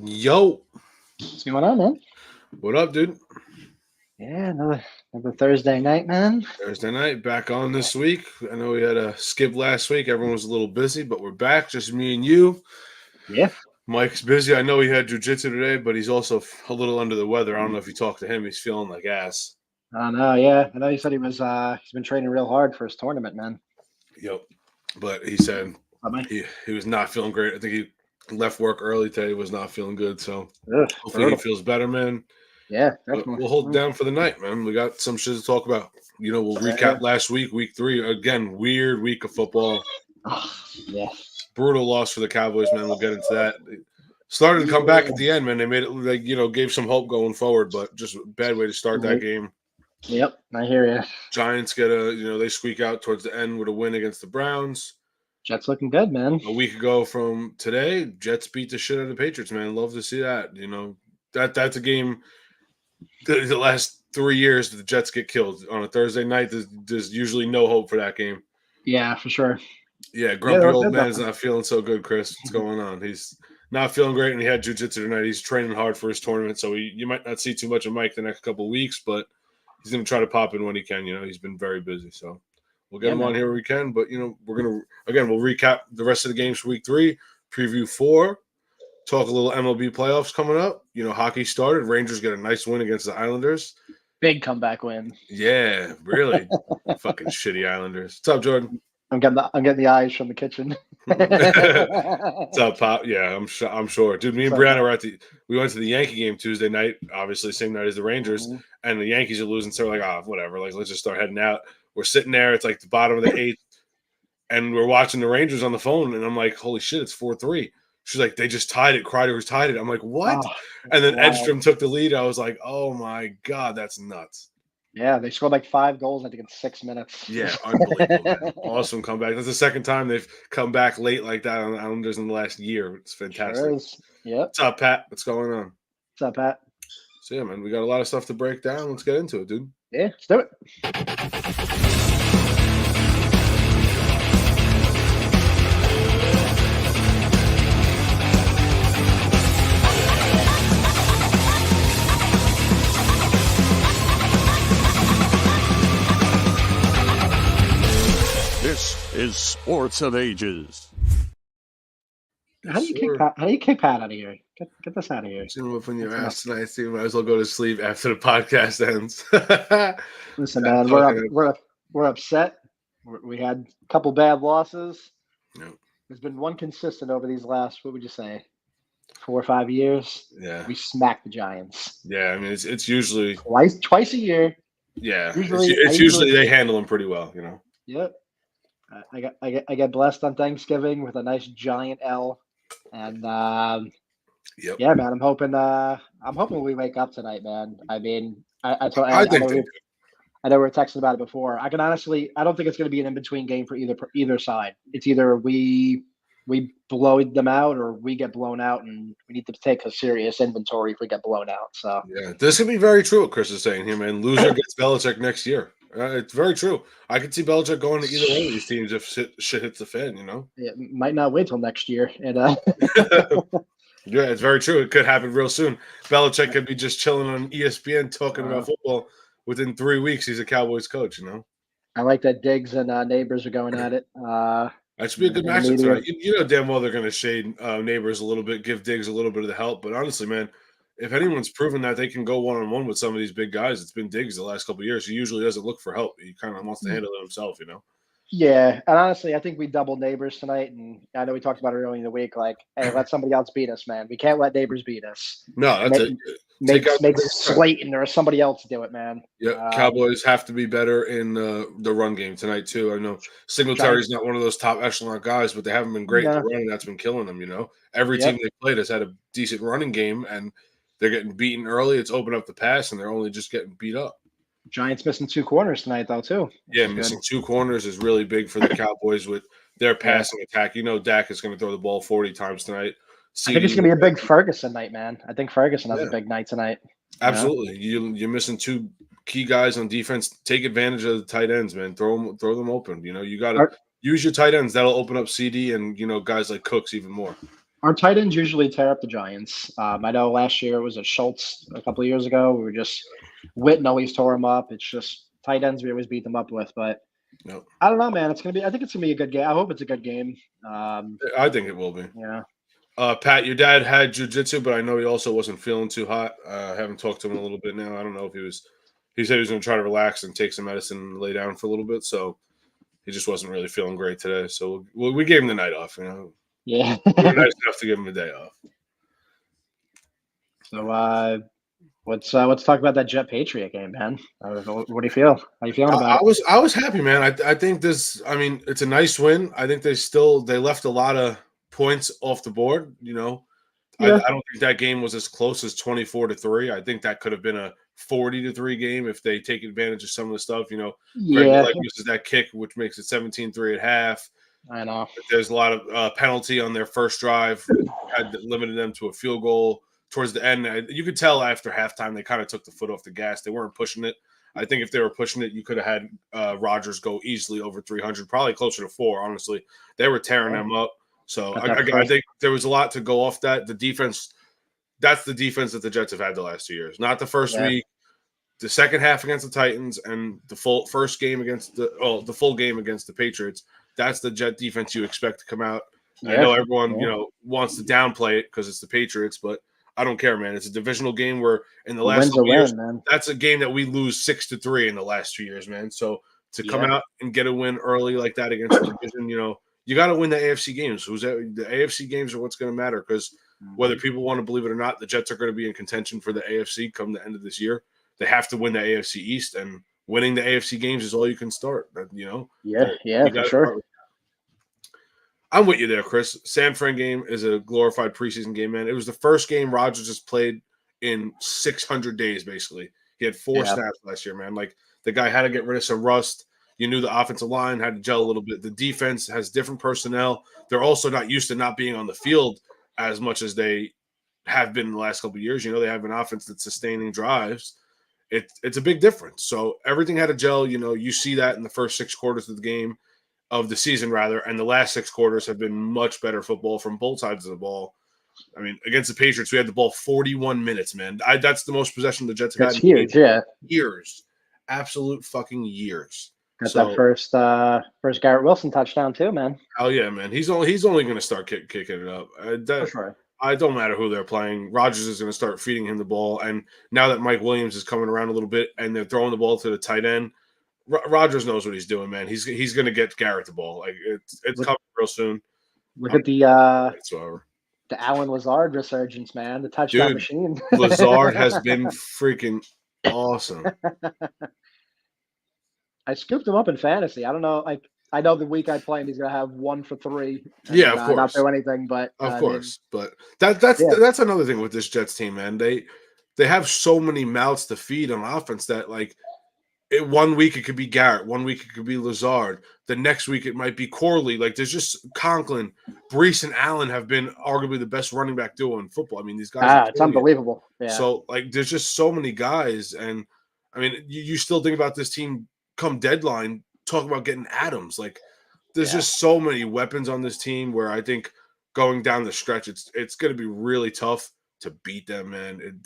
Yo, What's going on, man? what up, dude? Yeah, another Thursday night, man. Thursday night, back on this week. I know we had a skip last week. Everyone was a little busy, but we're back, just me and you. Yeah, Mike's busy. I know he had jujitsu today, but he's also a little under the weather. I don't know if you talked to him. He's feeling like ass. I know. Yeah, I know. He said he's been training real hard for his tournament, man. Yep. But he said Bye bye. he was not feeling great. I think he left work early today. Was not feeling good. So Ugh, hopefully he brutal. feels better, man. Yeah, But definitely. we'll hold it down for the night, man. We got some shit to talk about. We'll Yeah. recap last week, week 3. Again, weird week of football. Oh, yeah. Brutal loss for the Cowboys, man. We'll get into that. They started to come back at the end, man. They made it like, gave some hope going forward, but just a bad way to start that game. Yep, I hear you. Giants get they squeak out towards the end with a win against the Browns. Jets looking good, man. A week ago from today, Jets beat the shit out of the Patriots, man. Love to see that. That's a game. The last 3 years the Jets get killed on a Thursday night. There's usually no hope for that game. Yeah, for sure. Yeah, grumpy old good, man's not feeling so good, Chris. What's going on? He's not feeling great, and he had jiu-jitsu tonight. He's training hard for his tournament, so you might not see too much of Mike the next couple of weeks, but he's going to try to pop in when he can. He's been very busy, so we'll get him on here when we can. But, we're going to, again, we'll recap the rest of the games for week 3, preview 4, talk a little MLB playoffs coming up. Hockey started. Rangers get a nice win against the Islanders. Big comeback win. Yeah, really. Fucking shitty Islanders. What's up, Jordan? I'm getting the eyes from the kitchen. What's up, Pop? Yeah, I'm sure. Dude, me and Brianna we went to the Yankee game Tuesday night, obviously same night as the Rangers, and the Yankees are losing, so we're like, whatever, like let's just start heading out. We're sitting there, it's like the bottom of the 8th, and we're watching the Rangers on the phone, and I'm like, holy shit, it's 4-3. She's like, they just tied it. Kreider's tied it. I'm like, what? Oh, and then Edstrom took the lead. I was like, oh my God, that's nuts. Yeah, they scored like 5 goals, I think, in 6 minutes. Yeah, unbelievable. Awesome comeback. That's the second time they've come back late like that on the Islanders in the last year. It's fantastic. Sure is. Yep. What's up, Pat? What's going on? What's up, Pat? So, yeah, man, we got a lot of stuff to break down. Let's get into it, dude. Yeah, let's do it. This is Sports of Ages. How do you kick Pat out of here? Get this out of here. Seen him up in your ass tonight. So you might as well go to sleep after the podcast ends. Listen, man, we're upset. We had a couple bad losses. Yep. There's been one consistent over these last, what would you say, 4 or 5 years? Yeah. We smacked the Giants. Yeah, I mean it's usually twice a year. Yeah. It's usually they handle them pretty well, Yep. I get blessed on Thanksgiving with a nice giant L, and yep. Yeah, man. I'm hoping we wake up tonight, man. I mean, I know we were texting about it before. I don't think it's going to be an in-between game for either side. It's either we blow them out or we get blown out, and we need to take a serious inventory if we get blown out. So yeah, this could be very true what Chris is saying here, man. Loser gets Belichick next year. It's very true. I could see Belichick going to either one of these teams if shit hits the fan, Yeah, might not wait till next year. And yeah, it's very true. It could happen real soon. Belichick could be just chilling on ESPN talking about football. Within 3 weeks, he's a Cowboys coach, I like that Diggs and Neighbors are going at it. That should be a good matchup tonight. You know damn well they're going to shade Neighbors a little bit, give Diggs a little bit of the help. But honestly, man, if anyone's proven that they can go one-on-one with some of these big guys, it's been Diggs the last couple of years. He usually doesn't look for help. He kind of wants to handle it himself, Yeah, and honestly, I think we doubled Neighbors tonight, and I know we talked about it earlier in the week. Like, hey, let somebody else beat us, man. We can't let Neighbors beat us. No, that's it. Make Slayton or somebody else do it, man. Yeah, Cowboys have to be better in the run game tonight too. I know Singletary's not one of those top echelon guys, but they haven't been great in the run, and that's been killing them. Every team they played has had a decent running game, and they're getting beaten early. It's opened up the pass, and they're only just getting beat up. Giants missing 2 corners tonight, though, too. Yeah, missing 2 corners is really big for the Cowboys with their passing attack. Dak is going to throw the ball 40 times tonight. I think it's going to be a big Ferguson night, man. I think Ferguson has a big night tonight. Absolutely. You're missing 2 key guys on defense. Take advantage of the tight ends, man. Throw them open. You got to use your tight ends. That'll open up CD and, guys like Cooks even more. Our tight ends usually tear up the Giants. I know last year it was a Schultz a couple of years ago. We were just Witten always tore him up. It's just tight ends we always beat them up with. But Nope. I don't know, man. I think it's gonna be a good game. I hope it's a good game. I think it will be. Yeah. Pat, your dad had jiu-jitsu, but I know he also wasn't feeling too hot. I haven't talked to him in a little bit now. I don't know if he said he was going to try to relax and take some medicine and lay down for a little bit. So he just wasn't really feeling great today. So we gave him the night off, Yeah. We were nice enough to give him a day off. So let's talk about that Jet Patriot game, man. What do you feel? How are you feeling about it? I was happy, man. I think it's a nice win. I think they left a lot of points off the board. Yeah. I don't think that game was as close as 24-3. I think that could have been a 40-3 game if they take advantage of some of the stuff. Greg misses that kick, which makes it 17-3 at half. I know. There's a lot of penalty on their first drive, had limited them to a field goal towards the end. You could tell after halftime they kind of took the foot off the gas. They weren't pushing it. I think if they were pushing it, you could have had Rodgers go easily over 300, probably closer to 4. Honestly, they were tearing them up. So I think there was a lot to go off that. The defense, that's the defense that the Jets have had the last 2 years. Not the first week, the second half against the Titans, and the full game against the Patriots. That's the Jet defense you expect to come out. Yeah. I know everyone, wants to downplay it because it's the Patriots, but I don't care, man. It's a divisional game where in the last couple years, that's a game that we lose 6-3 in the last 2 years, man. So to come out and get a win early like that against the division, you got to win the AFC games. The AFC games are what's going to matter because whether people want to believe it or not, the Jets are going to be in contention for the AFC come the end of this year. They have to win the AFC East, and winning the AFC games is all you can start. Yeah, for sure. I'm with you there, Chris. San Fran game is a glorified preseason game, man. It was the first game Rodgers has played in 600 days, basically. He had 4 snaps last year, man. Like, the guy had to get rid of some rust. You knew the offensive line had to gel a little bit. The defense has different personnel. They're also not used to not being on the field as much as they have been in the last couple of years. They have an offense that's sustaining drives. It's a big difference. So everything had to gel. You see that in the first 6 quarters of the season, and the last 6 quarters have been much better football from both sides of the ball. I mean, against the Patriots, we had the ball 41 minutes, man. That's the most possession the Jets have had in years. Absolute fucking years. Got that first Garrett Wilson touchdown too, man. Oh yeah, man. He's only going to start kicking it up. For sure. I don't matter who they're playing. Rodgers is going to start feeding him the ball, and now that Mike Williams is coming around a little bit, and they're throwing the ball to the tight end, Rodgers knows what he's doing, man. He's going to get Garrett the ball. Like it's coming real soon. Look at the Allen Lazard resurgence, man. The touchdown machine. Lazard has been freaking awesome. I scooped him up in fantasy. I don't know. I know the week I play him, he's gonna have 1 for 3. Yeah, of course. Not do anything, but of course. But that's another thing with this Jets team, man. They have so many mouths to feed on offense that 1 week it could be Garrett, 1 week it could be Lazard, the next week it might be Corley. There's just Conklin, Brees, and Allen have been arguably the best running back duo in football. I mean, these guys. It's unbelievable. Yeah. So there's just so many guys, and I mean, you still think about this team come deadline, talking about getting Adams. There's just so many weapons on this team where I think going down the stretch, it's going to be really tough to beat them, man.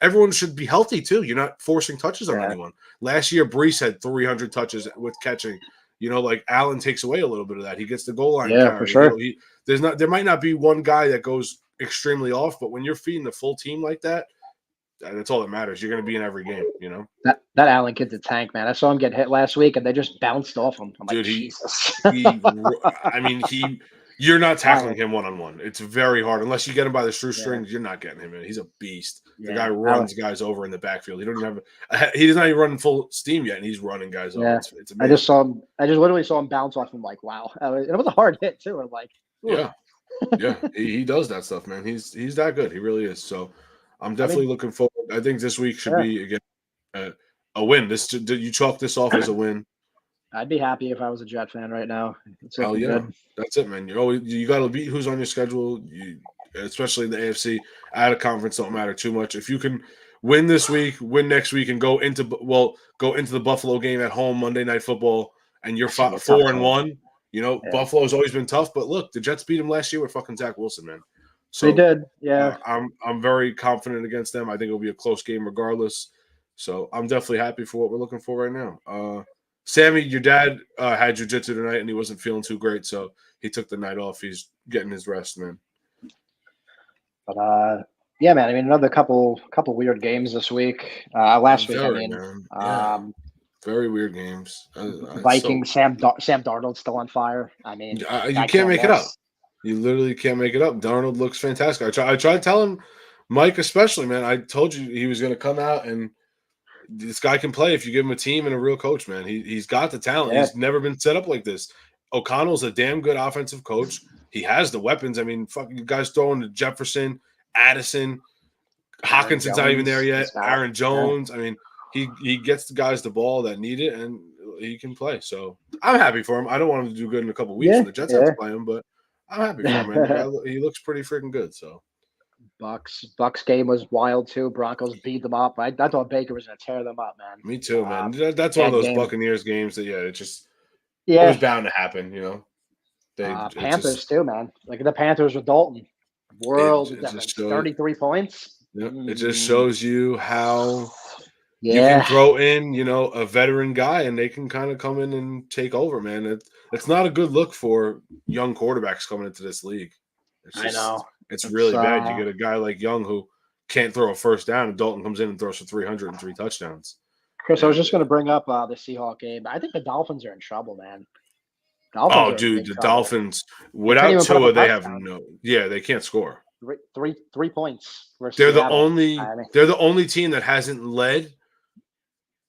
Everyone should be healthy too. You're not forcing touches on anyone. Last year, Brees had 300 touches with catching. Allen takes away a little bit of that. He gets the goal line. Yeah, for sure. There might not be one guy that goes extremely off, but when you're feeding the full team like that, that's all that matters. You're going to be in every game, That Allen kid's a tank, man. I saw him get hit last week, and they just bounced off him. I'm like, Jesus. You're not tackling him one-on-one. It's very hard. Unless you get him by the shoestrings, you're not getting him in. He's a beast. The guy runs guys over in the backfield. He's not even running full steam yet, and he's running guys over. It's amazing. I just literally saw him bounce off him like, wow. It was a hard hit, too. I'm like, ooh. Yeah. He does that stuff, man. He's that good. He really is. So I'm definitely looking forward. I think this week should be, again, a win. You chalk this off as a win. I'd be happy if I was a Jet fan right now. Oh yeah, that's it, man. You got to beat who's on your schedule. Especially in the AFC, out of conference don't matter too much. If you can win this week, win next week, and go into the Buffalo game at home Monday Night Football, and you're 4-1. Buffalo's always been tough, but look, the Jets beat them last year with fucking Zach Wilson, man. So They did, yeah. I'm very confident against them. I think it'll be a close game regardless. So I'm definitely happy for what we're looking for right now. Sammy, your dad had jiu-jitsu tonight and he wasn't feeling too great, so he took the night off. He's getting his rest, man. But yeah, man. I mean, another couple weird games this week. Last week, I mean, man. Yeah. Very weird games. Vikings. Sam Darnold's still on fire. I mean, you can't make it up. You literally can't make it up. Darnold looks fantastic. I tried telling Mike, especially, man. I told you he was going to come out, and this guy can play if you give him a team and a real coach, man. He's got the talent. Yeah. He's never been set up like this. O'Connell's a damn good offensive coach. He has the weapons. I mean, fucking you guys throwing to Jefferson, Addison, Hawkinson's not even there yet. Aaron Jones. Yeah. I mean, he gets the guys the ball that need it, and he can play. So I'm happy for him. I don't want him to do good in a couple of weeks when the Jets have to play him, but I'm happy for him, man. He looks pretty freaking good. So Bucks game was wild too. Broncos beat them up. I thought Baker was going to tear them up, man. Me too, man. That's one of those Buccaneers games that it was bound to happen, you know. Panthers too, man. Like the Panthers with Dalton, world difference. 33 points. Yep. It just shows you how you can throw in, a veteran guy and they can kind of come in and take over, man. It's not a good look for young quarterbacks coming into this league. I know. It's really bad. You get a guy like Young who can't throw a first down, and Dalton comes in and throws for 303 touchdowns. Chris, I was just going to bring up the Seahawks game. I think the Dolphins are in trouble, man. The Dolphins, without Tua, they have they can't score. 3 points. They're the only team that hasn't led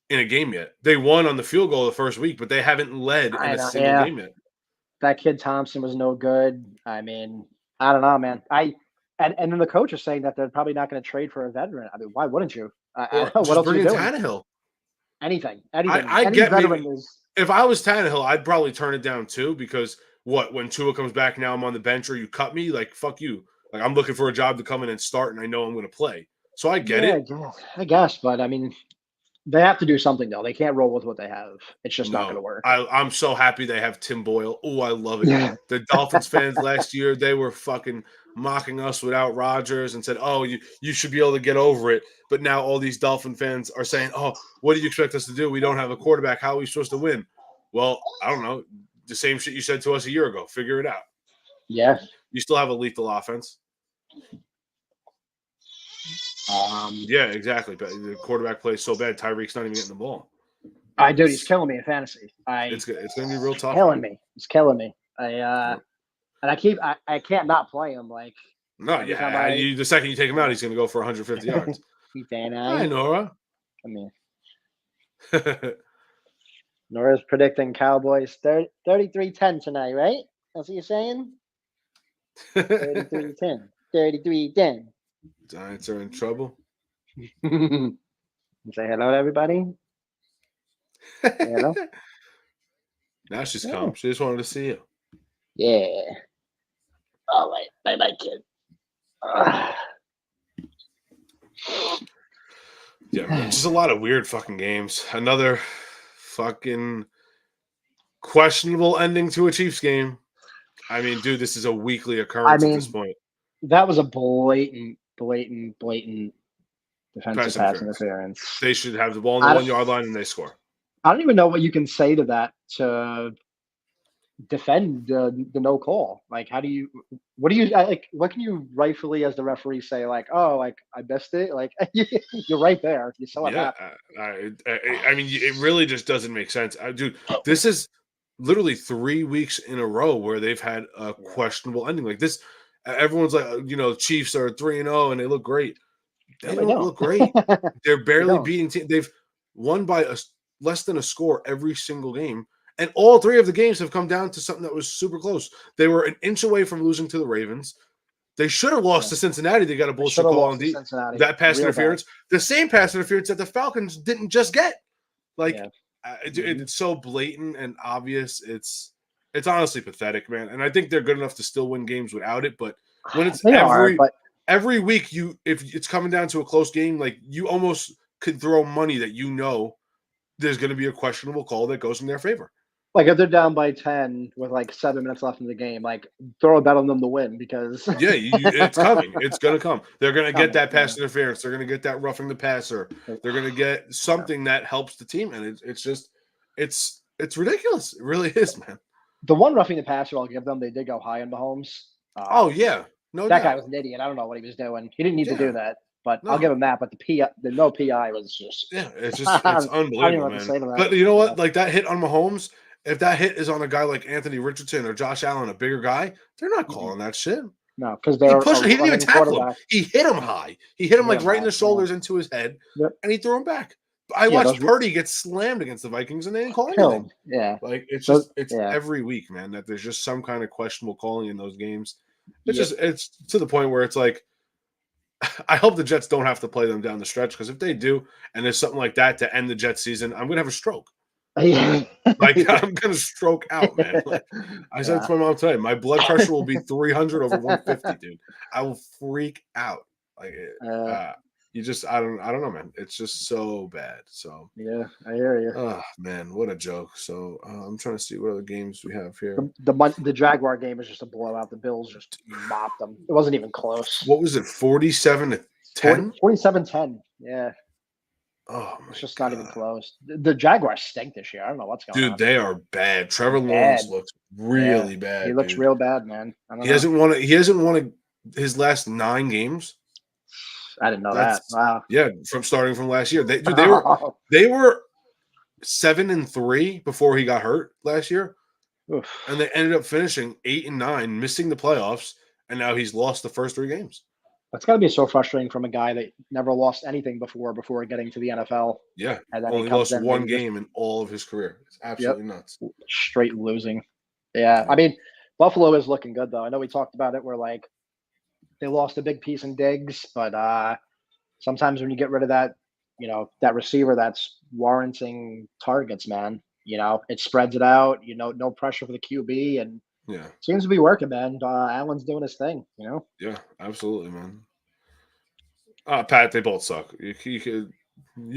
in a game yet. They won on the field goal the first week, but they haven't led in a single game yet. That kid Thompson was no good. I mean, I don't know, man. And then the coach is saying that they're probably not going to trade for a veteran. I mean, why wouldn't you? What else are you doing? Tannehill. Anything. I get veteran if I was Tannehill, I'd probably turn it down too, because when Tua comes back, now I'm on the bench or you cut me, like, fuck you. Like, I'm looking for a job to come in and start, and I know I'm going to play. So I get it. I guess, but I mean, they have to do something, though. They can't roll with what they have. It's just not going to work. I'm so happy they have Tim Boyle. Oh, I love it. The Dolphins fans last year, they were fucking mocking us without Rodgers and said, oh, you should be able to get over it. But now all these Dolphin fans are saying, oh, what do you expect us to do? We don't have a quarterback. How are we supposed to win? Well, I don't know. The same shit you said to us a year ago. Figure it out. Yeah. You still have a lethal offense. Yeah, exactly. But the quarterback plays so bad, Tyreek's not even getting the ball. Dude, he's killing me in fantasy. It's going to be real tough. He's killing me. And I can't not play him. Like, no, the second you take him out, he's going to go for 150 yards. Hi, Nora. Come here. Nora's predicting Cowboys 33-10 tonight, right? That's what you're saying? 33-10. 33-10. Giants are in trouble. Say hello to everybody. Hello. Now she's calm. She just wanted to see you. Yeah. All right. Bye-bye, kid. Yeah, man, just a lot of weird fucking games. Another fucking questionable ending to a Chiefs game. I mean, dude, this is a weekly occurrence at this point. That was a blatant defensive pass interference. They should have the ball on the 1 yard line and they score. I don't even know what you can say to that to defend the no call. Like, what can you rightfully as the referee say? Like, oh, like I missed it. Like, you're right there. You saw it happen. I mean, it really just doesn't make sense. Dude, this is literally 3 weeks in a row where they've had a questionable ending like this. Everyone's like, Chiefs are 3-0 and they look great. They don't look great. They're barely beating teams. They've won by less than a score every single game. And all three of the games have come down to something that was super close. They were an inch away from losing to the Ravens. They should have lost to Cincinnati. They got a bullshit call on that pass interference. The same pass interference that the Falcons didn't just get. Like, it's so blatant and obvious. It's honestly pathetic, man. And I think they're good enough to still win games without it. But when it's every week, if it's coming down to a close game, like, you almost could throw money that there's going to be a questionable call that goes in their favor. Like if they're down by 10 with like 7 minutes left in the game, like throw a bet on them to win because Yeah, it's coming. It's gonna come. They're gonna get that pass yeah. interference. They're gonna get that roughing the passer. They're gonna get something that helps the team, and it's just it's ridiculous. It really is, man. The one roughing the passer I'll give them, they did go high on Mahomes. Oh yeah, no That doubt. guy was an idiot. I don't know what he was doing. He didn't need to Yeah. do that, but I'll No. give him that. But the no PI was just Yeah, it's I don't even unbelievable, know what to say to man. that. But you know what? Yeah. Like that hit on Mahomes, if that hit is on a guy like Anthony Richardson or Josh Allen, a bigger guy, they're not calling that shit. No, because He they're pushed. a He didn't even running tackle him. quarterback. He hit him high. He hit him Hit like him right in high, the yeah. shoulders into his head, Yep. and he threw him back. I Yeah, watched those- Purdy get slammed against the Vikings, and they didn't call anything. Killed. Yeah. Like it's Those- just it's yeah. every week, man, that there's just some kind of questionable calling in those games. It's Yep. just it's to the point where it's like I hope the Jets don't have to play them down the stretch, because if they do and there's something like that to end the Jets season, I'm gonna have a stroke. Yeah. Like I'm gonna stroke out, man. Like, I said to my mom today, my blood pressure will be 300 over 150, dude. I will freak out. Like you just I don't know, man. It's just so bad. So Yeah, I hear you. oh man, what a joke. So I'm trying to see what other games we have here. The Jaguar game was just a blowout. The Bills just mopped them. It wasn't even close. What was it? 47-10? 47-10. Yeah, Oh my it's just God. not even close. The Jaguars stink this year. I don't know what's going on. Dude, they are bad. Trevor Lawrence looks really bad. He looks dude. real bad, man. I don't He know. hasn't won his last 9 games. I didn't know That's- that. Wow. Yeah, starting from last year. They were 7-3 before he got hurt last year, Oof. and they ended up finishing 8-9, missing the playoffs, and now he's lost the first 3 games. That's got to be so frustrating from a guy that never lost anything before getting to the NFL. Yeah, And then he only comes lost in 1 and just game in all of his career. It's absolutely nuts. straight losing. Yeah, I mean, Buffalo is looking good though. I know we talked about it. Where like they lost a big piece in Diggs, but sometimes when you get rid of that, that receiver that's warranting targets, man, it spreads it out. No pressure for the QB, and Yeah, seems to be working, man. Allen's doing his thing. yeah, absolutely, man. Pat, they both suck. You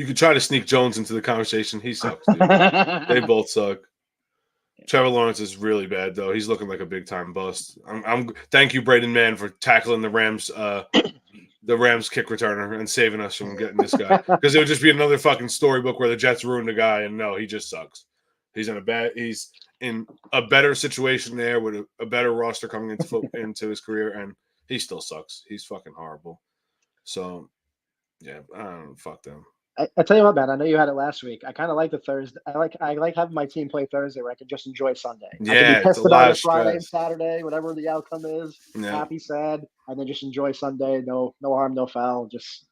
could try to sneak Jones into the conversation. He sucks, dude. They both suck. Trevor Lawrence is really bad, though. He's looking like a big time bust. Thank you, Braden Mann, for tackling the Rams kick returner and saving us from getting this guy, because it would just be another fucking storybook where the Jets ruined a guy, and no, he just sucks. He's in a better situation there with a better roster coming into his career, and he still sucks. He's fucking horrible. So yeah, I don't know, fuck them. I tell you what, man. I know you had it last week. I kind of like the Thursday. I like having my team play Thursday where I can just enjoy Sunday. I Yeah, can be it's pissed a about lot it of Friday and stress. Saturday, whatever the outcome is. Yeah. Happy, sad, and then just enjoy Sunday. No harm, no foul. Just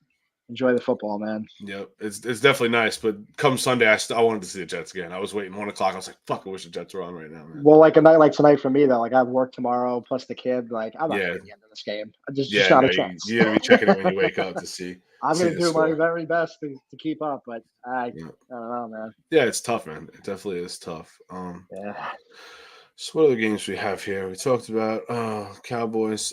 enjoy the football, man. Yep, it's definitely nice. But come Sunday, I wanted to see the Jets again. I was waiting 1 o'clock. I was like, "Fuck, I wish the Jets were on right now, man." Well, like a night like tonight for me, though, like I have work tomorrow plus the kid. Like I'm not Yeah. at the end of this game. Just Yeah, not no, a chance. you gotta be checking it when you wake up to see. I'm see gonna the do my score. very best to keep up, but I Yeah. don't know, man. Yeah, it's tough, man. It definitely is tough. Yeah. So what other games we have here? We talked about Cowboys.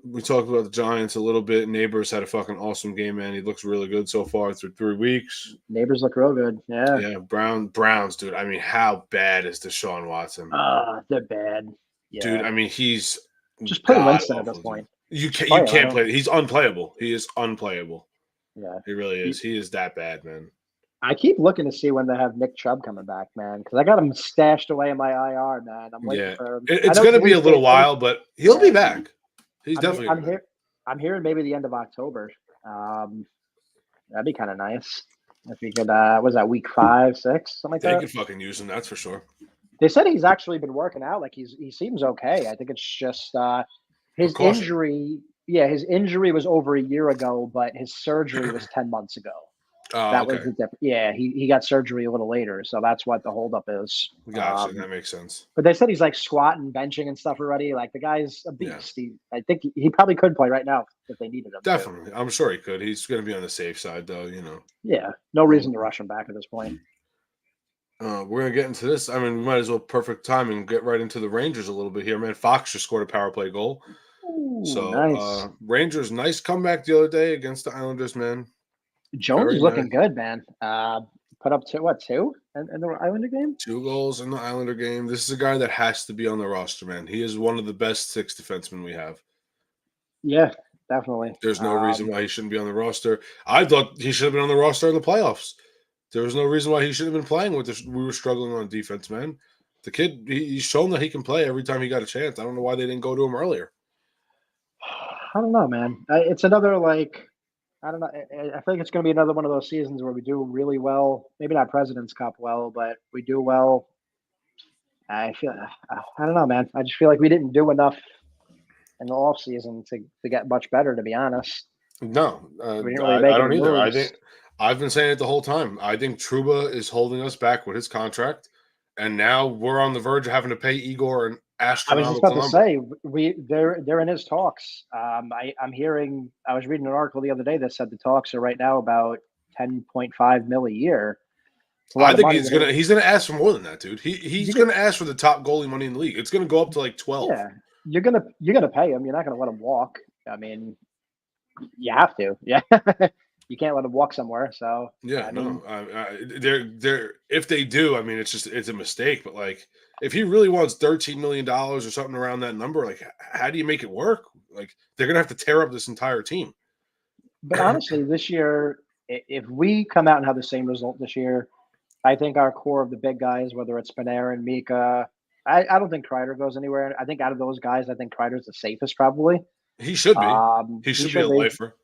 We talked about the Giants a little bit. Neighbors had a fucking awesome game, man. He looks really good so far through 3 weeks. Neighbors look real good. Yeah. Yeah, Browns, dude. I mean, how bad is Deshaun Watson? They're bad. Yeah. Dude, I mean, he's just play god Winston at this awful, point. dude. You Oh, yeah, can't play. He's unplayable. He is unplayable. Yeah. He really is. He is that bad, man. I keep looking to see when they have Nick Chubb coming back, man, because I got him stashed away in my IR, man. I'm waiting Yeah. for him. It's going to be a little while, but he'll be back. He's definitely I'm gonna be back. I'm hearing maybe the end of October. That'd be kind of nice if we could. Was that week 5, 6, something like They that? could fucking use him, that's for sure. They said he's actually been working out. Like he seems okay. I think it's just his Precaution. injury. Yeah, his injury was over a year ago, but his surgery was 10 months ago. Oh, That okay. was the difference. Yeah, he got surgery a little later, so that's what the holdup is. Gotcha. That makes sense. But they said he's like squatting, benching, and stuff already. Like the guy's a Yeah. beast. I think he probably could play right now if they needed him. Definitely. I'm sure he could. He's going to be on the safe side, though, you know. Yeah, no reason to rush him back at this point. We're going to get into this. I mean, we might as well perfect time and get right into the Rangers a little bit here, man. Fox just scored a power play goal. Ooh, So, nice. Rangers, nice comeback the other day against the Islanders, man. Jones very is looking nice. good, man. put up two in the Islander game. 2 goals in the Islander game. This is a guy that has to be on the roster, man. He is one of the best 6 defensemen we have. Yeah, definitely. There's no reason why he shouldn't be on the roster. I thought he should have been on the roster in the playoffs. There was no reason why he should have been playing with this. We were struggling on defense, man. The kid, he's shown that he can play every time he got a chance. I don't know why they didn't go to him earlier. I don't know, man. It's another I don't know. I think it's going to be another one of those seasons where we do really well. Maybe not President's Cup well, but we do well. I don't know, man. I just feel like we didn't do enough in the off season to get much better, to be honest. No, We didn't really make I don't any either. I moves. think I've been saying it the whole time. I think Truba is holding us back with his contract, and now we're on the verge of having to pay Igor an I was just astronomical about to number. say they're in his talks. I'm hearing. I was reading an article the other day that said the talks are right now about 10.5 mil a year. It's a lot I of think money. he's gonna ask for more than that, dude. He's gonna ask for the top goalie money in the league. It's gonna go up to like 12. Yeah, you're gonna pay him. You're not gonna let him walk. I mean, you have to. Yeah, you can't let him walk somewhere. So Yeah, I mean, they're if they do, I mean, it's a mistake. But like, if he really wants $13 million or something around that number, like, how do you make it work? Like, they're gonna have to tear up this entire team. but honestly, this year, if we come out and have the same result this year, I think our core of the big guys, whether it's Panarin, Mika, I don't think Kreider goes anywhere. I think out of those guys, I think Kreider's the safest probably. He should be. He He should be should a be. lifer.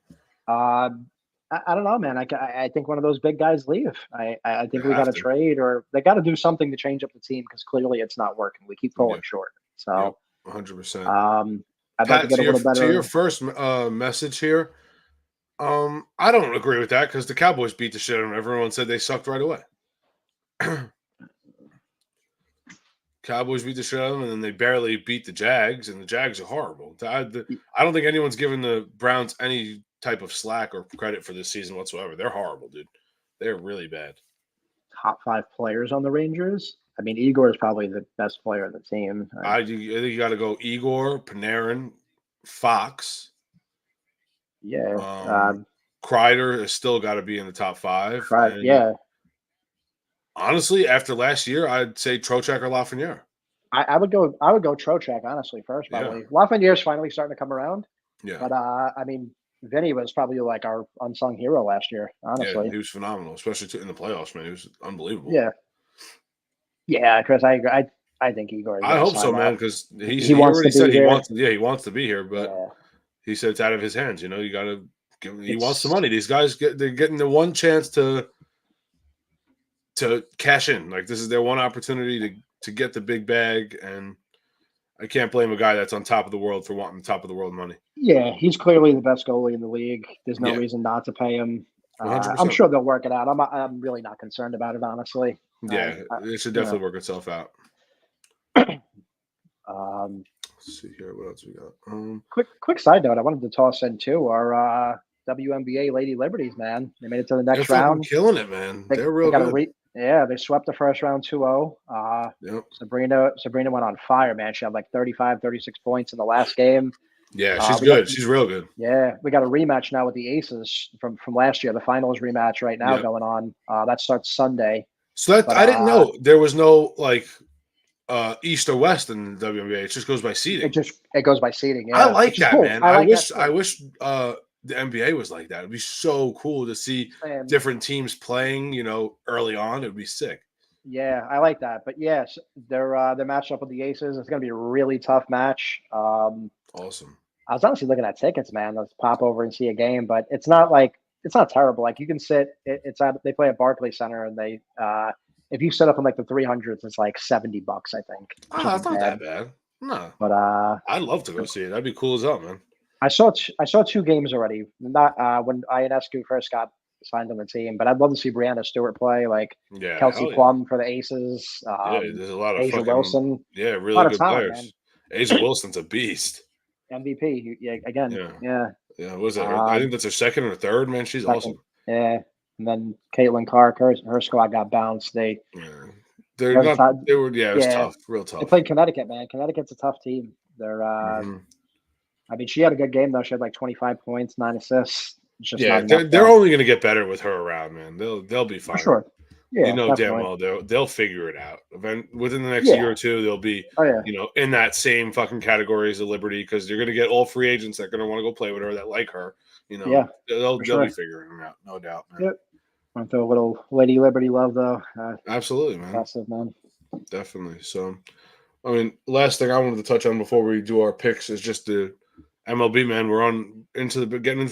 I don't know, man. I think one of those big guys leave. I think They we got to have to. trade, or they got to do something to change up the team because clearly it's not working. We keep falling Yeah. short. Yep, So 100%. I'd like to Pat, get a little to your better. first message here, I don't agree with that because the Cowboys beat the shit out of them. Everyone said they sucked right away. Cowboys beat the shit out of them, and then they barely beat the Jags, and the Jags are horrible. I don't think anyone's given the Browns any type of slack or credit for this season whatsoever. They're horrible, dude. They're really bad. Top 5 players on the Rangers. I mean, Igor is probably the best player on the team. I think you got to go Igor, Panarin, Fox. Yeah. Kreider has still got to be in the top 5. And Yeah. honestly, after last year, I'd say Trocheck or Lafreniere. I would go Trocheck, honestly, first, probably. Yeah. Lafreniere's finally starting to come around. Yeah. But I mean, Vinny was probably like our unsung hero last year, honestly. Yeah, he was phenomenal, especially in the playoffs, man. He was unbelievable. Yeah. Yeah, Chris, I agree. I think Igor. I hope so, man, because he wants already to be said here. he wants to be here, but Yeah. he said it's out of his hands. You know, you got to give him. He wants the It's- money. These guys they're getting the one chance to cash in. Like this is their one opportunity to get the big bag, and I can't blame a guy that's on top of the world for wanting top of the world money. Yeah, he's clearly the best goalie in the league. There's no Yeah. reason not to pay him. 100%. I'm sure they'll work it out. I'm really not concerned about it, honestly. Yeah, it should definitely work itself out. Let's see here. What else we got? Quick side note. I wanted to toss in too our WNBA Lady Liberties, man. They made it to the They're next fucking round. killing it, man. They're real got good. they swept the first round 2-0. Yep. Sabrina went on fire, man. She had like 35, 36 points in the last game. Yeah, she's good. She's real good. Yeah, we got a rematch now with the Aces from last year. The finals rematch right now going on. That starts Sunday. So I didn't know there was no like East or West in the WNBA. It just goes by seeding. It goes by seeding. Yeah, I like that, cool. man. I wish the NBA was like that. It'd be so cool to see different teams playing. You know, early on, it'd be sick. Yeah, I like that. But yes, they're matched up with the Aces. It's going to be a really tough match. Awesome. I was honestly looking at tickets, man. Let's pop over and see a game, but it's not terrible. Like you can sit. They play at Barclays Center, and they if you set up in like the 300s, it's like $70, I think. Oh, it's not that bad. No, but I'd love to go see it. That'd be cool as hell, man. I saw 2 games already. Not when Ionescu first got signed on the team, but I'd love to see Brianna Stewart play. Like Kelsey Plum for the Aces. There's a lot of Asia Wilson. Yeah, really good talent, players. Asia Wilson's a beast. MVP. Yeah, again. Yeah. Yeah. What was that? I think that's her second or third. Man, she's awesome. Yeah. And then Caitlin Clark, her squad got bounced. It was tough, real tough. They played Connecticut, man. Connecticut's a tough team. They're I mean, she had a good game though. She had like 25 points, 9 assists. They're only going to get better with her around, man. They'll be fine. For sure. Yeah, you know damn definitely. well they'll figure it out. Within the next Yeah. year or two, they'll be Oh yeah. in that same fucking category as a Liberty because you're going to get all free agents that are going to want to go play with her that like her. Yeah, They'll for sure. be figuring it out, no doubt, man. Yep. Want to throw a little Lady Liberty love though. Absolutely, man. Impressive, man. Definitely. So, I mean, last thing I wanted to touch on before we do our picks is just the MLB, man. We're getting into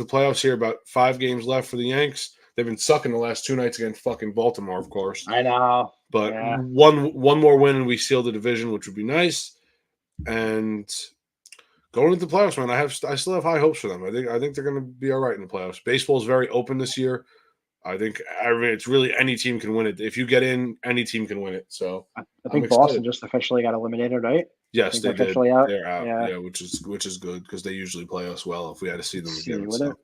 the playoffs here. About 5 games left for the Yanks. They've been sucking the last 2 nights against fucking Baltimore, of course. I know. But yeah. one more win and we seal the division, which would be nice. And going into the playoffs, man, I still have high hopes for them. I think they're going to be all right in the playoffs. Baseball is very open this year. I mean, it's really any team can win it. If you get in, any team can win it. So I think Boston just officially got eliminated, right? Yes, they did. Out. They're out. Yeah, which is good because they usually play us well if we had to see them again.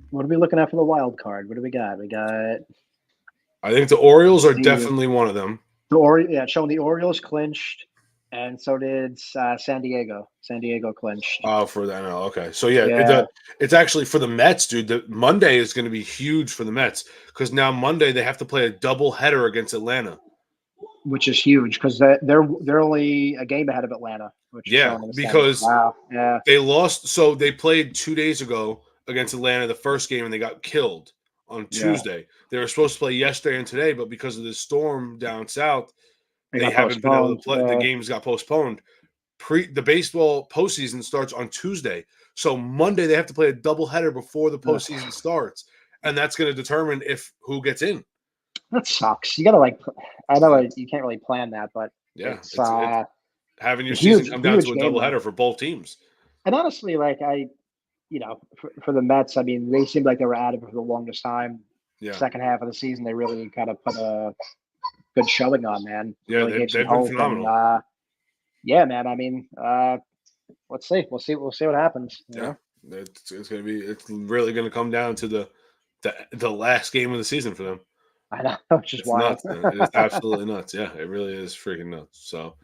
What are we looking at for the wild card? What do we got? I think the Orioles are definitely one of them. Showing the Orioles clinched, and so did San Diego. San Diego clinched. Oh, for the NL. Okay, so it's actually for the Mets, dude. The Monday is going to be huge for the Mets because now Monday they have to play a double header against Atlanta, which is huge because they're only a game ahead of Atlanta. Because they lost. So they played 2 days ago against Atlanta, the first game, and they got killed on Tuesday. They were supposed to play yesterday and today, but because of the storm down south, they haven't been able to play. The games got postponed. The baseball postseason starts on Tuesday, so Monday they have to play a doubleheader before the postseason starts, and that's going to determine who gets in. That sucks. You gotta I know you can't really plan that, but it's having your season come down to a doubleheader for both teams. And honestly, for the Mets, I mean, they seemed like they were at it for the longest time. Yeah. Second half of the season, they really kind of put a good showing on, man. Yeah, really they've been phenomenal. And, yeah, man. I mean, let's see. We'll see what happens. Yeah, it's really gonna come down to the last game of the season for them. I know, which is wild. Nuts, it's absolutely nuts. Yeah, it really is freaking nuts. So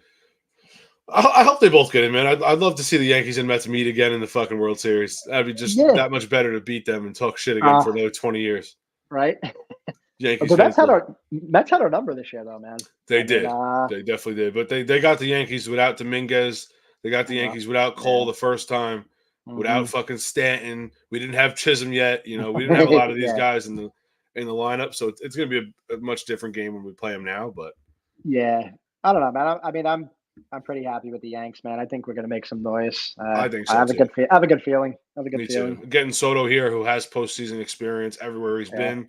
I hope they both get in, man. I'd love to see the Yankees and Mets meet again in the fucking World Series. That'd be just that much better to beat them and talk shit again for another 20 years. Right? Yankees. The Mets had our number this year, though, man. They did. They definitely did. But they got the Yankees without Dominguez. They got the Yankees without Cole the first time, without fucking Stanton. We didn't have Chisholm yet. We didn't have a lot of these guys in the lineup. So it's going to be a much different game when we play them now. But yeah, I don't know, man. I mean, I'm pretty happy with the Yanks, man. I think we're going to make some noise. I think so. I have a good feeling. Me too. Getting Soto here, who has postseason experience everywhere he's been.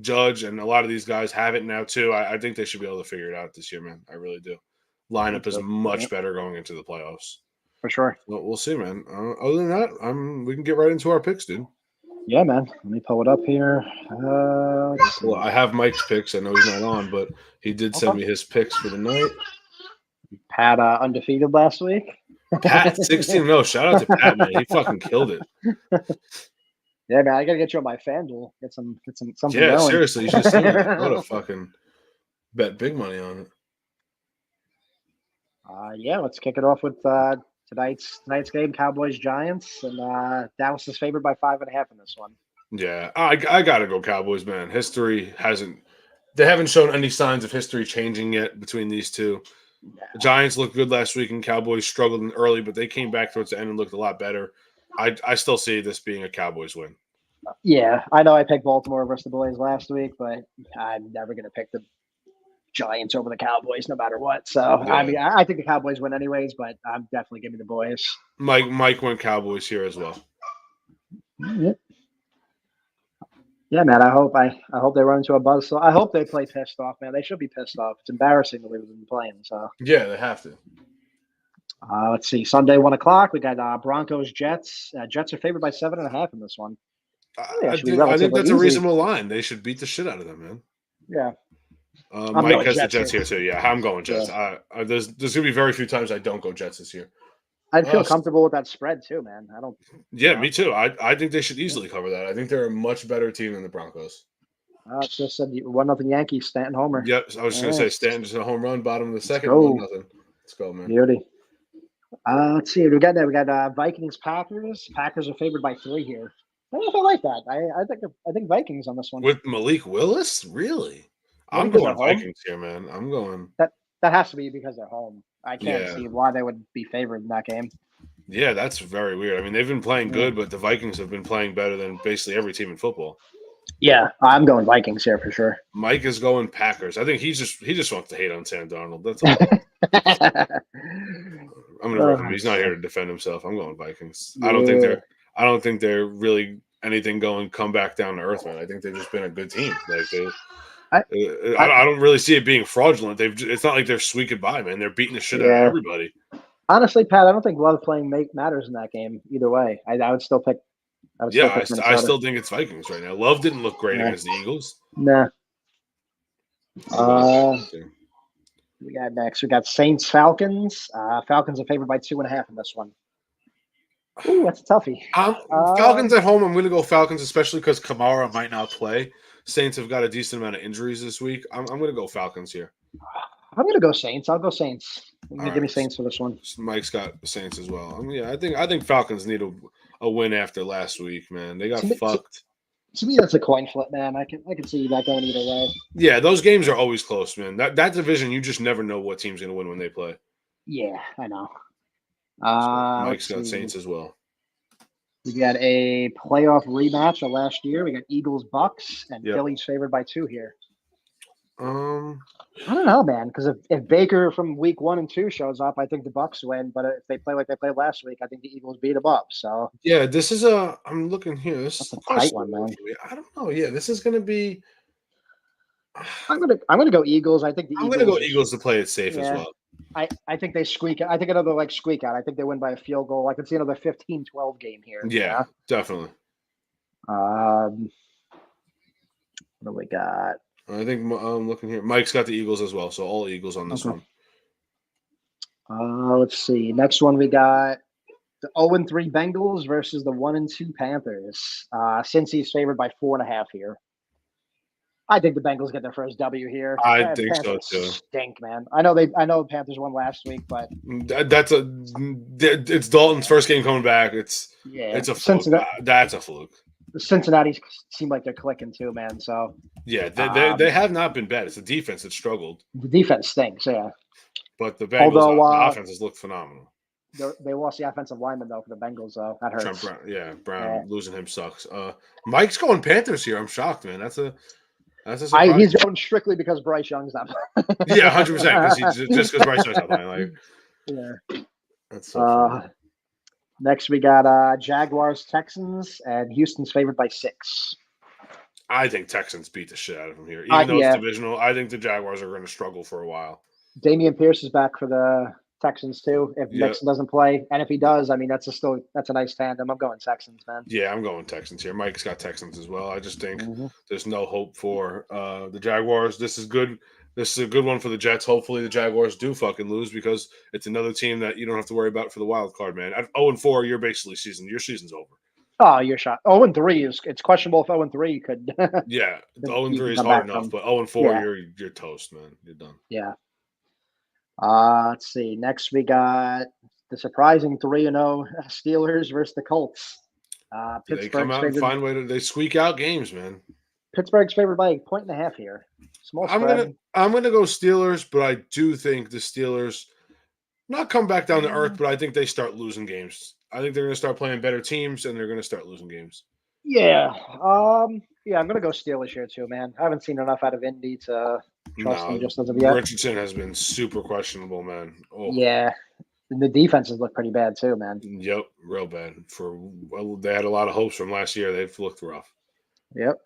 Judge and a lot of these guys have it now too. I think they should be able to figure it out this year, man. I really do. Lineup is much better going into the playoffs. For sure. Well, we'll see, man. Other than that, we can get right into our picks, dude. Yeah, man. Let me pull it up here. Well, I have Mike's picks. I know he's not on, but he did send me his picks for the night. Pat undefeated last week. Pat 16. No, shout out to Pat, man. He fucking killed it. Yeah, man. I gotta get you on my FanDuel. Get something. Yeah, going. Seriously, you should see it. What a fucking bet big money on it. Yeah, let's kick it off with tonight's game, Cowboys Giants, and Dallas is favored by 5.5 in this one. Yeah, I gotta go Cowboys, man. They haven't shown any signs of history changing yet between these two. Yeah. The Giants looked good last week, and Cowboys struggled early, but they came back towards the end and looked a lot better. I still see this being a Cowboys win. Yeah, I know I picked Baltimore versus the Boys last week, but I'm never going to pick the Giants over the Cowboys no matter what. So, yeah. I mean, I think the Cowboys win anyways, but I'm definitely giving the Boys. Mike went Cowboys here as well. Yeah, man, I hope they run into a buzzsaw. I hope they play pissed off, man. They should be pissed off. It's embarrassing that we've been playing. So yeah, they have to. Let's see. Sunday, 1:00. We got Broncos Jets. Jets are favored by 7.5 in this one. I think that's a reasonable line. They should beat the shit out of them, man. Yeah. Mike has the Jets here too. Yeah, I'm going Jets. Yeah. There's gonna be very few times I don't go Jets this year. I'd feel comfortable with that spread too, man. I don't. Yeah, me too. I think they should easily cover that. I think they're a much better team than the Broncos. Just said 1-0 Yankees. Stanton homer. Yep, I was just gonna say Stanton just a home run, bottom of the second. 1-0. Let's go, man. Beauty. Let's see. We got Vikings Packers. Packers are favored by 3 here. I don't know if I like that. I think Vikings on this one with Malik Willis. Really, I'm because they're going home. Vikings here, man. I'm going. That has to be because they're home. I can't Yeah. see why they would be favored in that game. Yeah, that's very weird. I mean, they've been playing good, but the Vikings have been playing better than basically every team in football. Yeah, I'm going Vikings here for sure. Mike is going Packers. I think he just wants to hate on Sam Darnold. That's all. I'm gonna rip him. He's not here to defend himself. I'm going Vikings. Yeah. I don't think they're really anything going come back down to earth, man. I think they've just been a good team. Like I don't really see it being fraudulent. It's not like they're squeaking by, man. They're beating the shit out of everybody. Honestly, Pat, I don't think glove playing matters in that game either way. I would still pick. I still think it's Vikings right now. Love didn't look great against the Eagles. Nah. We got next. We got Saints Falcons. Falcons are favored by 2.5 in this one. Ooh, that's a toughie. Falcons at home. I'm going to go Falcons, especially because Kamara might not play. Saints have got a decent amount of injuries this week. I'm going to go Falcons here. I'm going to go Saints. I'll go Saints. Give me Saints for this one. Mike's got Saints as well. I think Falcons need a win after last week, man. They got fucked. To me, that's a coin flip, man. I can see that going either way. Yeah, those games are always close, man. That division, you just never know what team's going to win when they play. Yeah, I know. Mike's got Saints as well. We got a playoff rematch of last year. We got Eagles Bucks, and Philly's favored by 2 here. I don't know, man. Because if Baker from week 1 and 2 shows up, I think the Bucks win. But if they play like they played last week, I think the Eagles beat them up. So yeah, this is I'm looking here. This is a tight one, man. I don't know. Yeah, this is going to be. I'm gonna go Eagles. I think I'm gonna go Eagles to play it safe as well. I think they squeak. I think another squeak out. I think they win by a field goal. I can see another 15-12 game here. Yeah, definitely. What do we got? I think I'm looking here. Mike's got the Eagles as well, so all Eagles on this one. Let's see. Next one we got the 0-3 Bengals versus the 1-2 Panthers. Cincy's favored by 4.5 here. I think the Bengals get their first W here. I think Panthers so too. Stink, man. I know the Panthers won last week, but it's Dalton's first game coming back. It's a fluke. That's a fluke. Cincinnati seem like they're clicking too, man. So yeah, they have not been bad. It's the defense that struggled. The defense stinks, yeah. But the Bengals offense has looked phenomenal. They lost the offensive lineman though for the Bengals though. That hurts. Brown losing him sucks. Mike's going Panthers here. I'm shocked, man. That's a surprise. He's going strictly because Bryce Young's not. Yeah, 100%. Just because Bryce Young's not playing. Yeah. That's so funny. Next, we got Jaguars, Texans, and Houston's favored by 6. I think Texans beat the shit out of them here. Even though it's divisional, I think the Jaguars are going to struggle for a while. Damian Pierce is back for the Texans too. If Mixon doesn't play, and if he does, I mean that's a nice tandem. I'm going Texans, man. Yeah, I'm going Texans here. Mike's got Texans as well. I just think there's no hope for the Jaguars. This is good. This is a good one for the Jets. Hopefully the Jaguars do fucking lose because it's another team that you don't have to worry about for the wild card, man. At 0-4, you're basically your season's over. Oh, you're shot. 0-3 it's questionable if 0-3 could. Yeah, 0-3 is hard enough, but 0-4, you're toast, man. You're done. Yeah. Let's see. Next, we got the surprising 3-0 Steelers versus the Colts. They come out and find a way to they squeak out games, man. Pittsburgh's favored by 1.5 here. Small spread. I'm gonna go Steelers, but I do think the Steelers not come back down to earth, but I think they start losing games. I think they're gonna start playing better teams and they're gonna start losing games. Yeah. I'm gonna go Steelers here too, man. I haven't seen enough out of Indy to trust them just as of yet. Richardson has been super questionable, man. Oh. Yeah. And the defenses look pretty bad too, man. Yep, real bad. They had a lot of hopes from last year. They've looked rough. Yep.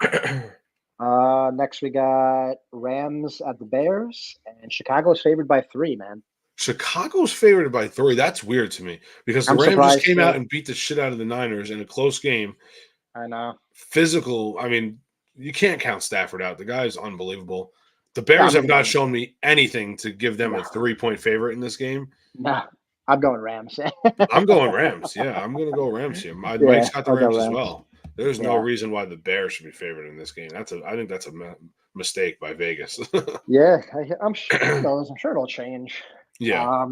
Next we got Rams at the Bears, and Chicago's favored by 3, man. Chicago's favored by 3. That's weird to me because the Rams just came out and beat the shit out of the Niners in a close game. I know. Physical. I mean, you can't count Stafford out. The guy's unbelievable. The Bears have not shown me anything to give them a 3-point favorite in this game. Nah, I'm going Rams. I'm going Rams. Yeah, I'm going to go Rams here. Mike's got the Rams as well. There's no reason why the Bears should be favored in this game. I think that's a mistake by Vegas. Yeah, I'm sure it knows. I'm sure it'll change. Yeah.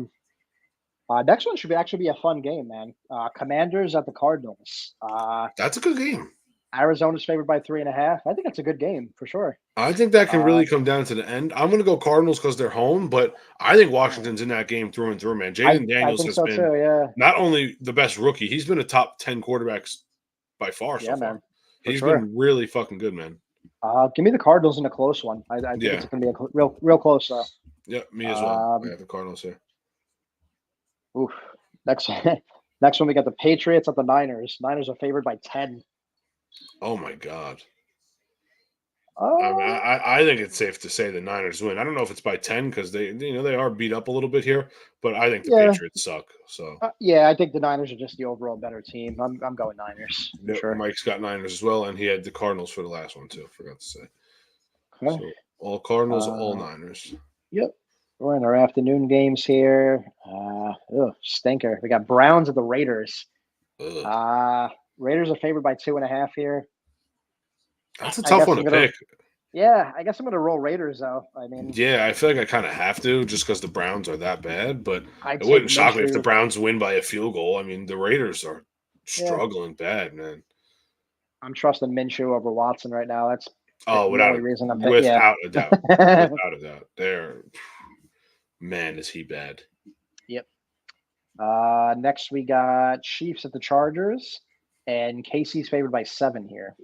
Next one should actually be a fun game, man. Commanders at the Cardinals. That's a good game. Arizona's favored by 3.5. I think that's a good game for sure. I think that can really come down to the end. I'm going to go Cardinals because they're home, but I think Washington's in that game through and through, man. Jaden Daniels has been not only the best rookie, he's been a top 10 quarterbacks by far so far. Man. He's been really fucking good, man. Give me the Cardinals in a close one. I think it's going to be a real close. Yeah, me as well. I have the Cardinals here. Oof. Next one, we got the Patriots at the Niners. Niners are favored by 10. Oh my God. I think it's safe to say the Niners win. I don't know if it's by 10 because they are beat up a little bit here, but I think the Patriots suck. So I think the Niners are just the overall better team. I'm going Niners. Yep, sure. Mike's got Niners as well, and he had the Cardinals for the last one too. Forgot to say. Okay. So all Cardinals, all Niners. Yep. We're in our afternoon games here. Stinker. We got Browns at the Raiders. Raiders are favored by 2.5 here. That's a tough one to pick. Yeah, I guess I'm going to roll Raiders, though. I mean, yeah, I feel like I kind of have to just because the Browns are that bad, but it wouldn't shock me if the Browns win by a field goal. I mean, the Raiders are struggling bad, man. I'm trusting Minshew over Watson right now. That's the only reason I'm picking. Without a doubt. Without a doubt. Man, is he bad. Yep. Next, we got Chiefs at the Chargers, and KC's favored by 7 here.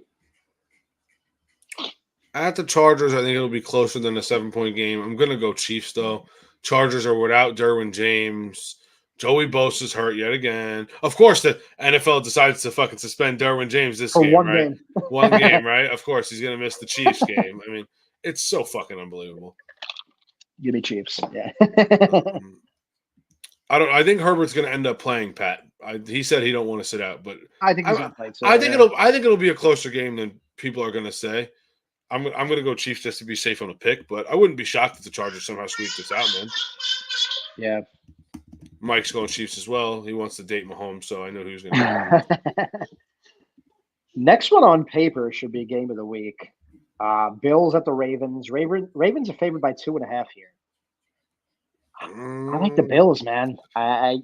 At the Chargers, I think it'll be closer than a 7-point game. I'm going to go Chiefs, though. Chargers are without Derwin James. Joey Bosa's hurt yet again. Of course, the NFL decides to fucking suspend Derwin James this game, right? One game, right? Of course, he's going to miss the Chiefs game. I mean, it's so fucking unbelievable. Give me Chiefs. Yeah. I think Herbert's going to end up playing, Pat. He said he don't want to sit out, but I think he's going to play. So, I think it'll be a closer game than people are going to say. I'm going to go Chiefs just to be safe on a pick, but I wouldn't be shocked if the Chargers somehow squeak this out, man. Yeah. Mike's going Chiefs as well. He wants to date Mahomes, so I know who's going to. Next one on paper should be game of the week. Bills at the Ravens. Ravens are favored by 2.5 here. I like the Bills, man. I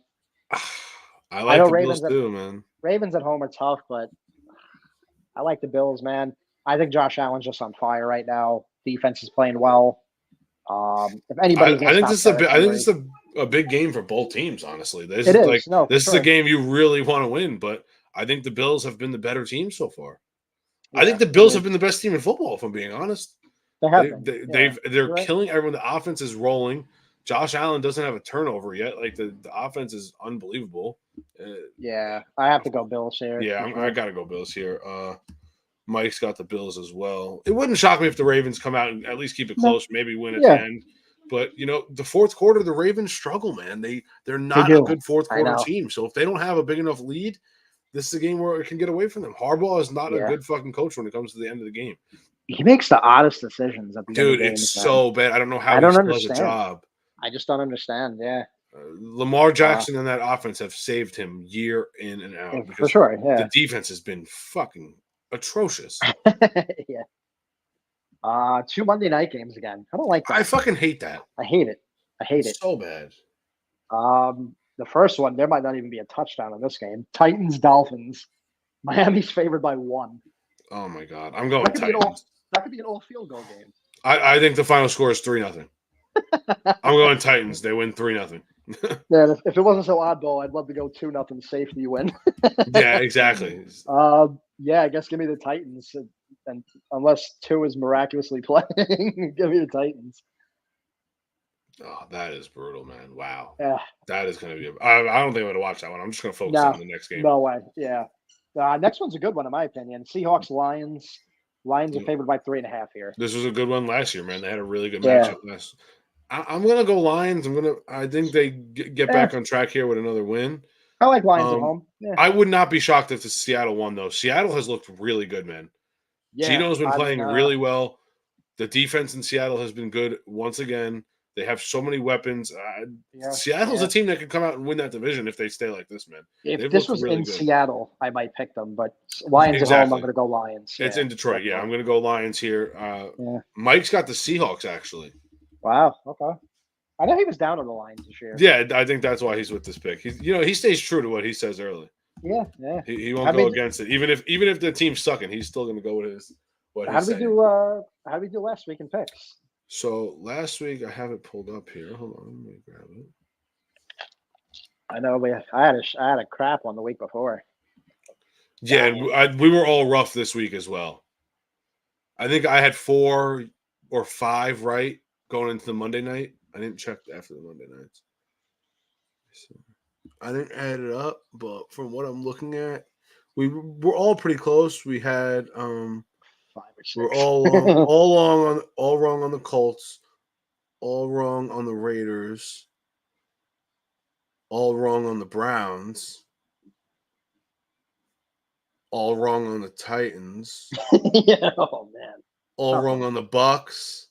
like the Bills too, man. Ravens at home are tough, but I like the Bills, man. I think Josh Allen's just on fire right now. Defense is playing well. If anybody, I think this is a big game for both teams. Honestly, this is a game you really want to win. But I think the Bills have been the better team so far. Yeah, I think the Bills have been the best team in football. If I'm being honest, they're killing everyone. The offense is rolling. Josh Allen doesn't have a turnover yet. Like the offense is unbelievable. Yeah, I have to go Bills here. Yeah, I got to go Bills here. Mike's got the Bills as well. It wouldn't shock me if the Ravens come out and at least keep it close, maybe win at the end. But, the fourth quarter, the Ravens struggle, man. They're not a good fourth quarter team. So if they don't have a big enough lead, this is a game where it can get away from them. Harbaugh is not a good fucking coach when it comes to the end of the game. He makes the oddest decisions at the end of the game. Dude, it's so bad. I don't know how he still has a job. I just don't understand, Lamar Jackson and that offense have saved him year in and out. For sure, the defense has been fucking atrocious. Yeah. 2 Monday night games again. I don't like that. I fucking hate that. I hate it. It's so bad. The first one, there might not even be a touchdown in this game. Titans Dolphins. Miami's favored by 1. Oh my God. I'm going Titans. That could be an all field goal game. I think the final score is 3-0. I'm going Titans. They win 3-0. Yeah, if it wasn't so oddball, I'd love to go 2-0 safety win. Yeah, exactly. I guess give me the Titans, and unless 2 is miraculously playing, give me the Titans. Oh, that is brutal, man! Wow. Yeah, that is going to be. I don't think I'm going to watch that one. I'm just going to focus on the next game. No way. Yeah, next one's a good one in my opinion. Seahawks Lions. Lions are favored by 3.5 here. This was a good one last year, man. They had a really good matchup last. I'm going to go Lions. I think they get back on track here with another win. I like Lions at home. Yeah. I would not be shocked if the Seattle won, though. Seattle has looked really good, man. Yeah, Gino's been playing really well. The defense in Seattle has been good once again. They have so many weapons. Seattle's a team that could come out and win that division if they stay like this, man. If this was really in Seattle, I might pick them. But Lions at home, I'm going to go Lions. It's in Detroit. Yeah, I'm going to go Lions here. Mike's got the Seahawks, actually. Wow. Okay. I know he was down on the Lions this year. Yeah, I think that's why he's with this pick. He stays true to what he says early. Yeah. He won't go against it. Even if the team's sucking, he's still going to go with what How he's did we saying. do? How did we do last week in picks? So last week I have it pulled up here. Hold on, let me grab it. I know I had a crap one the week before. Yeah, and we were all rough this week as well. I think I had 4 or 5 right going into the Monday night. I didn't check after the Monday nights. So I didn't add it up, but from what I'm looking at, we were all pretty close. We had 5 or 6. we're all wrong on the Colts, all wrong on the Raiders, all wrong on the Browns, all wrong on the Titans, Yeah, oh man. all wrong on the Bucks,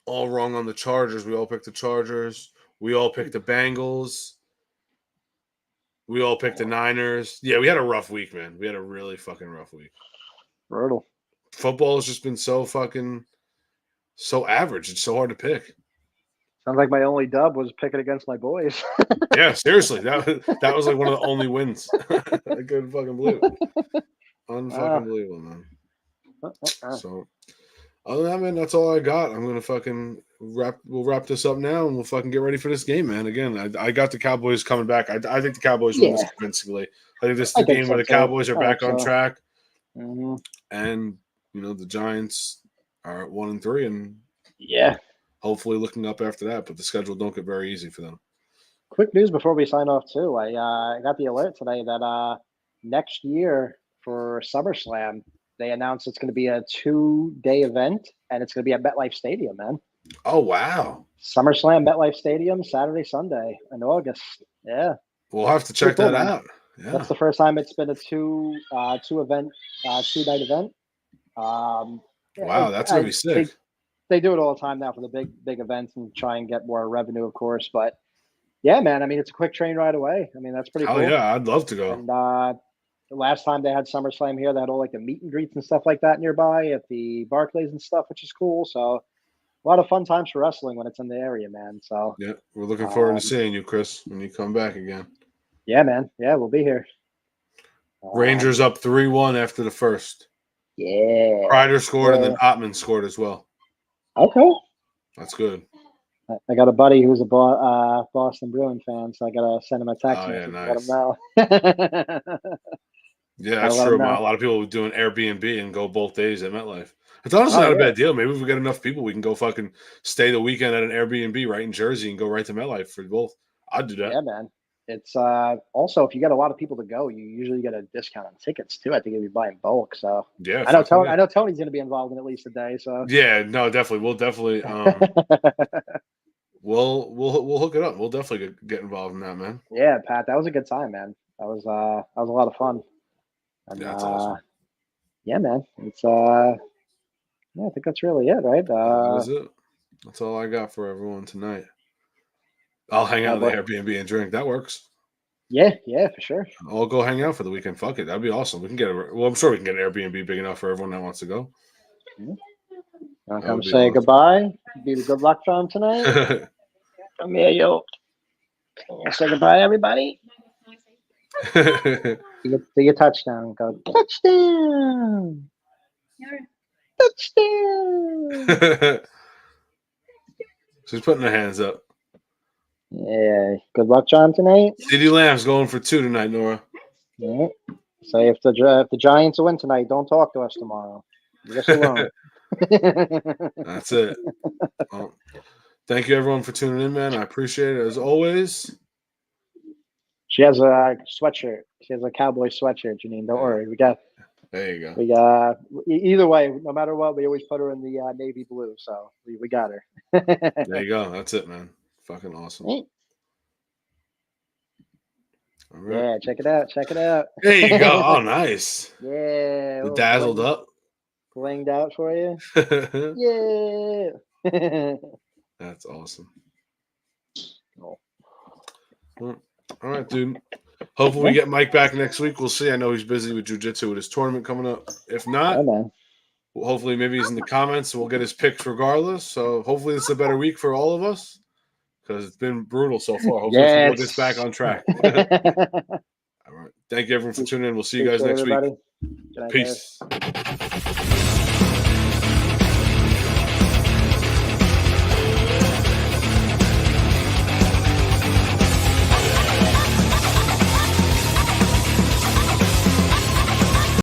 all wrong on the Chargers. We all picked the Chargers. We all picked the Bengals. We all picked the Niners. Yeah, we had a rough week, man. We had a really fucking rough week. Brutal. Football has just been so average. It's so hard to pick. Sounds like my only dub was picking against my boys. Yeah, seriously. That was like one of the only wins. I couldn't fucking believe it. Unfucking believable, man. So other than that, man, that's all I got. I'm gonna fucking we'll wrap this up now and we'll fucking get ready for this game, man. Again, I got the Cowboys coming back. I think the Cowboys win this convincingly. I think this is the game where the Cowboys are back on track. Mm-hmm. And the Giants are at 1-3 and hopefully looking up after that, but the schedule don't get very easy for them. Quick news before we sign off too. I got the alert today that next year for SummerSlam, they announced it's going to be a 2-day event and it's going to be at MetLife Stadium, man. Oh, wow. SummerSlam, MetLife Stadium, Saturday, Sunday in August. Yeah. We'll have to check that out. Yeah. That's the first time it's been a 2-night event. Wow, that's going to be sick. They do it all the time now for the big events and try and get more revenue, of course. But yeah, man, I mean, it's a quick train ride away. I mean, that's pretty cool. Oh, yeah, I'd love to go. And the last time they had SummerSlam here, they had all like the meet and greets and stuff like that nearby at the Barclays and stuff, which is cool. So a lot of fun times for wrestling when it's in the area, man. So yeah, we're looking forward to seeing you, Chris, when you come back again. Yeah, man. Yeah, we'll be here. Rangers up 3-1 after the first. Yeah. Kreider scored and then Ottman scored as well. Okay. That's good. I got a buddy who's a Boston Bruin fan, so I got to send him a text. Oh, yeah, nice. Let him know. Yeah, that's true. A lot of people are doing Airbnb and go both days at MetLife. It's honestly not a bad deal. Maybe if we get enough people, we can go fucking stay the weekend at an Airbnb right in Jersey and go right to MetLife for both. I'd do that. Yeah, man. It's also if you get a lot of people to go, you usually get a discount on tickets too. I think if you buy in bulk. So yeah, I know Tony's going to be involved in at least a day. So yeah, no, definitely. We'll definitely we'll hook it up. We'll definitely get involved in that, man. Yeah, Pat, that was a good time, man. That was a lot of fun. And, yeah, that's awesome. Yeah, man. It's I think that's really it, right? That is it. That's all I got for everyone tonight. I'll hang out in the Airbnb and drink. That works. Yeah, for sure. I'll go hang out for the weekend. Fuck it. That'd be awesome. We can get I'm sure we can get an Airbnb big enough for everyone that wants to go. I'll come say goodbye. Be the good luck charm tonight. Come here, yo. Say goodbye, everybody. Do your touchdown. Go touchdown. Touchdown. She's putting her hands up. Yeah. Good luck, John, tonight. CeeDee Lamb's going for 2 tonight, Nora. Yeah. Say if the Giants win tonight, don't talk to us tomorrow. Leave us alone. That's it. Well, thank you, everyone, for tuning in, man. I appreciate it as always. She has a sweatshirt. She has a cowboy sweatshirt, Janine. Don't worry. We got. There you go. We got either way, no matter what, we always put her in the navy blue. So we got her. There you go. That's it, man. Fucking awesome. All right. Yeah, check it out. Check it out. There you go. Oh, nice. Yeah. Dazzled up. Blinged out for you. Yeah. That's awesome. Cool. All right, dude. Hopefully we get Mike back next week. We'll see. I know he's busy with jiu-jitsu with his tournament coming up. If not, hopefully maybe he's in the comments. So we'll get his picks regardless. So hopefully this is a better week for all of us. because it's been brutal so far. Hopefully, Yeah, football gets back on track. All right. Thank you, everyone, for tuning in. We'll see you guys next week. Good night, guys. Peace.